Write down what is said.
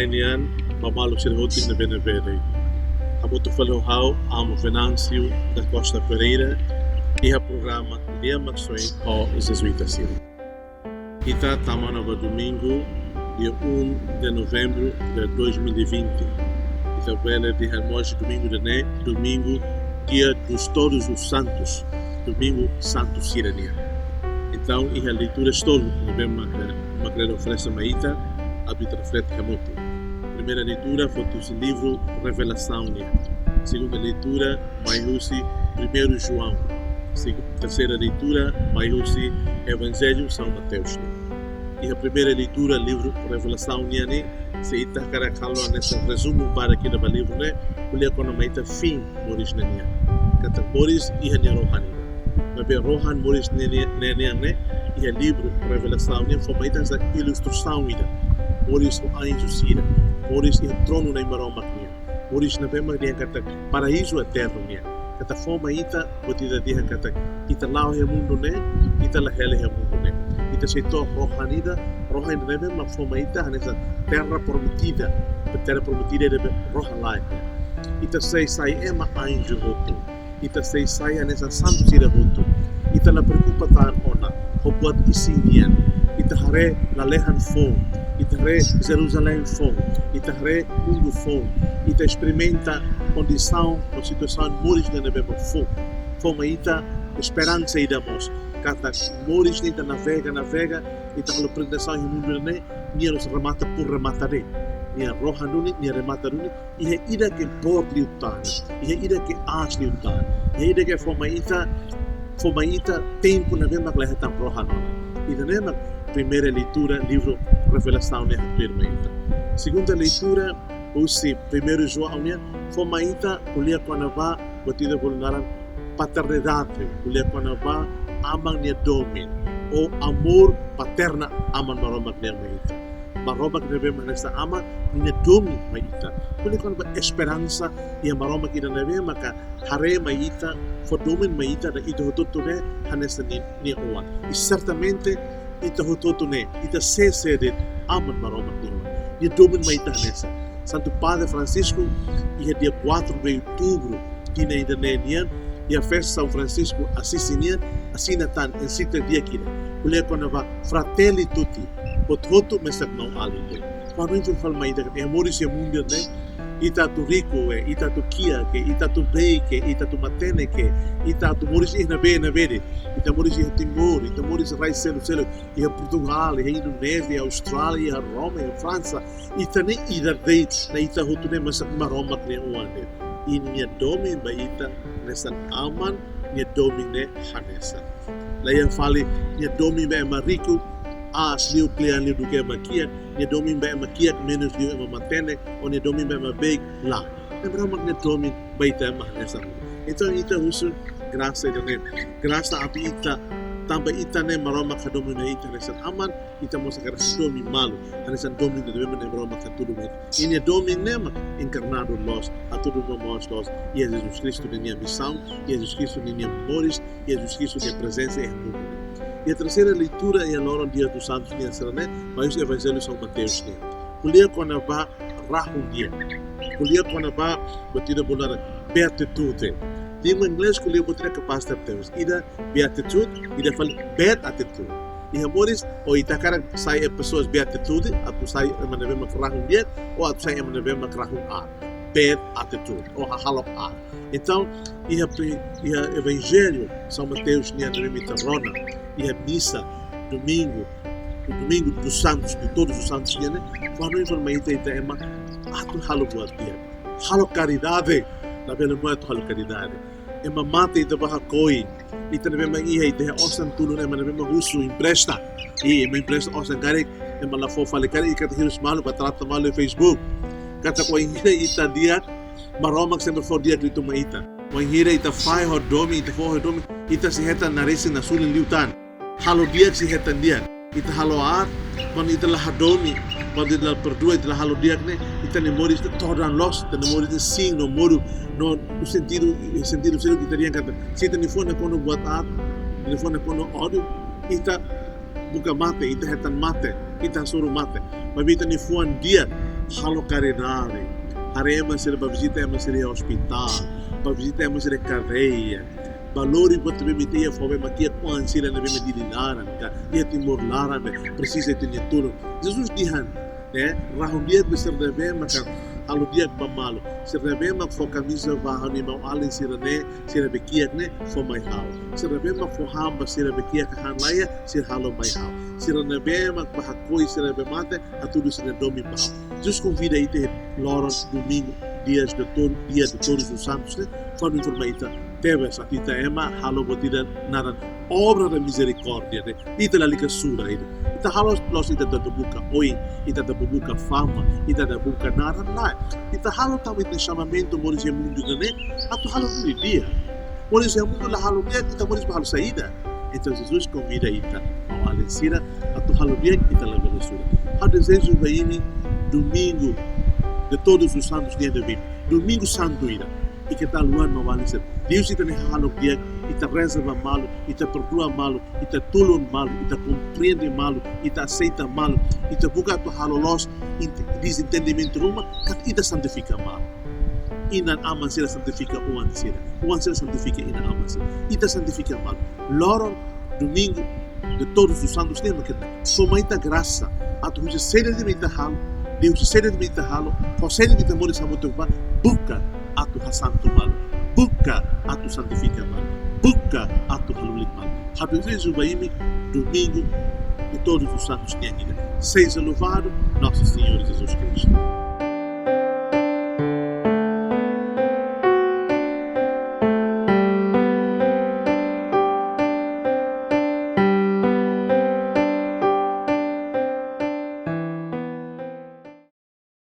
nian pamalu sir hotin na benevere. Amo tu falou hau amo Venâncio da Costa Pereira e a programa Dia Maxoi ao Jesuíta Sil. Ita tamana va domingo dia 1 de novembro de 2020. Ita vela de Hermos domingo de né, domingo dia dos Todos os Santos, domingo Santo Sirenia. Então, a leitura histórica que devemos oferecer a Ita, habita reflete Hamoto. Primeira leitura foi do livro Revelação. Segunda leitura, Maihusi, 1 João. Terceira leitura, Maihusi, Evangelho São Mateus. E a primeira leitura, livro Revelação, se Ita Caracalo, nesse resumo para aqui no livro, olha quando a Ita fim, Moris Nenia. Kata Moris e Hania Rohani. Mas bem, Rohan Moris Nenia, e o livro Revelação, foi uma ilustração, Moris o anjo Sira, Moris o trono na Imaroma, Moris na Bema, kata paraíso eterno, kata forma ita, botida dia kata ita lao he mundo ita la hele he mundo ita se to rohanida, rohan na Bema forma ita nessa terra prometida de rohalai, ita sai ema anjo roto, ita sai nessa santo Sira roto, ita la preocupa tan ona, hobuat isinian, ita hare la lehan fom, ita hare Jerusalém fom, ita hare mundo fom, ita experimenta condição, uma situação moris na Bema fom, forma ita esperança e damos, kata moris ita navega, ita halo pretensão em mundo ne, nia nos remata por remataré, nia roha nuni, nia remata nuni, e é ida que pode liutar, e é ida que as liutar, e é ida que forma ita tempo na Bema que lhe está roha nona. E na primeira leitura, livro Revelação, né, a segunda leitura, o 1 João, foi uma ita, olha quando vai, batida por paternidade, olha quando vai, amam ne domin, ou amor paterna, amam maroma que ne ita. Maroma que ne nessa ama, ne domin ita. Olha quando vai esperança, e a maroma que ne vema, que hare ita, for domin ita, da ita hototo ne, hanessa ne oa. E certamente, ita hototo ne, ita sede aman maroma que ne domin ita hanessa. Santo Padre Francisco, e dia 4 de outubro, que ne ida ne e a festa São Francisco Assisinian, assina tan em sita dia aqui. Olha quando vai fratelli tutti, bototo mesak não alito. Quando a gente fala mais de amores e mundo, ita tu rico, ita tu kia, ita tu bem, ita tu matene, ita tu moris na vede, ita moris em Timor, ita moris em celo, e a Portugal, e a Indonésia, a Austrália, a Roma, a França, ita nem ida dei, na ita hotune mesak maroma que o ande. E minha domin baita nessa aman, minha domin ne hanessa. Laia fale minha domin ba marico, as liu klean liu do que maquia, minha domin ba maquia menos liu ema matene, ou minha domin ba beg lá. Lembra uma minha domin baita ema nessa. Então ita usul graça de graça a ita tamba ita ne maroma ka domin ita nessa aman, ita mo sakar domin malu, nessa domin de maroma ka tudo bem. E minha domin nema encarnado los a tudo nós los, e Jesus Cristo de minha missão, e Jesus Cristo de minha memórias, e Jesus Cristo de presença em mundo. E a terceira leitura é a hora dia dos Santos de Nazaré, mas o Evangelho São Mateus. Olha quando vai rahun dia, olha quando vai batida bolar beatitude. Língua inglês que eu botar capaz de ter, ida beatitude, ida fala beatitude. E amores, ou itacara sai pessoas beatitude, a tu sai manavema rahun dia, ou a tu sai manavema rahun a. Beatitude, ou a halo a. Então, e o Evangelho São Mateus nem a rona, e a missa domingo dos Santos, de todos os Santos, quando informa ita é uma ato halo buat dia, halo caridade, na bela muito halo caridade, é uma mata ita baha koi, ita na bela iha ita osan tulo na bela husu empresta, e me empresta osan karek, é uma lafo fale karek, e kata hirus malu patrata malu Facebook, kata ko ingira ita dia, maromag sempre for dia dito maita. Kung hira ita fai ho domi, ita fo ho domi, ita si heta narisi na sulin liutan. Halo dia si heta dia. Ita halo at, man ita la hadomi, man ita la perdua, ita la halo dia ne, ita ne moris ita todan los, ita ne moris ita sing no moru, no sentido selo que teriam kata. Si ita ni fo na kono buat at, ni fo na kono audio, ita buka mate, ita hetan mate, ita suruh mate. Mas ita ni fo dia, halo carinare, harema ser para visitar ema ser hospital, para visitar ema ser cadeia, valori buat bemitia fobe makia kuan sila na bemi dililaran ka, ia timor laran precisa tinha turun. Jesus dihan, né? Rahum dia besar deve maka halo dia pamalo, ser deve mak fo camisa bahan ni mau alin sirane, sira bekiak ne fo mai hao. Ser deve mak fo hamba sira bekiak han laia, sir halo mai hao. Sira deve mak bahakoi sira deve mate atudo sira domi bao. Jesus convida ite loron domingo, dia de todos os santos, né? Quando informaita teves atita ema halo botida naran obra da misericórdia, né? Ita la liga sura ita. Ita halo los ita da buka oi, ita da buka fama, ita da buka naran lá. Ita halo tamu ita chamamento moris e mundo, né? Atu halo no dia. Moris e mundo la halo dia, ita moris halo saída. Então Jesus convida ita ao alensira, atu halo dia ita la velusura. Há desejo vai domingo de todos os santos dia de vida. Domingo santo ira. E que tal luar não vale ser. Deus está nehalo dia, está reserva malo, está perdoa malo, está tulon malo, está compreende malo, está aceita malo, está buka tu halo los desentendimento ruma, kat ita santifica malo. Ina aman sila santifica uan sila santifica ina aman sila. Ita santifica malo. Loron domingo de todos os santos dia que somaita graça, a tu já sede de mita halo. Deus sede de mita halo, for sede de mita mori samoto va, buka atu hasanto malo, buka atu santifica malo, buka atu halulik malo. Hadu Deus vai domingo de todos os santos dia. Seja louvado nosso Senhor Jesus Cristo.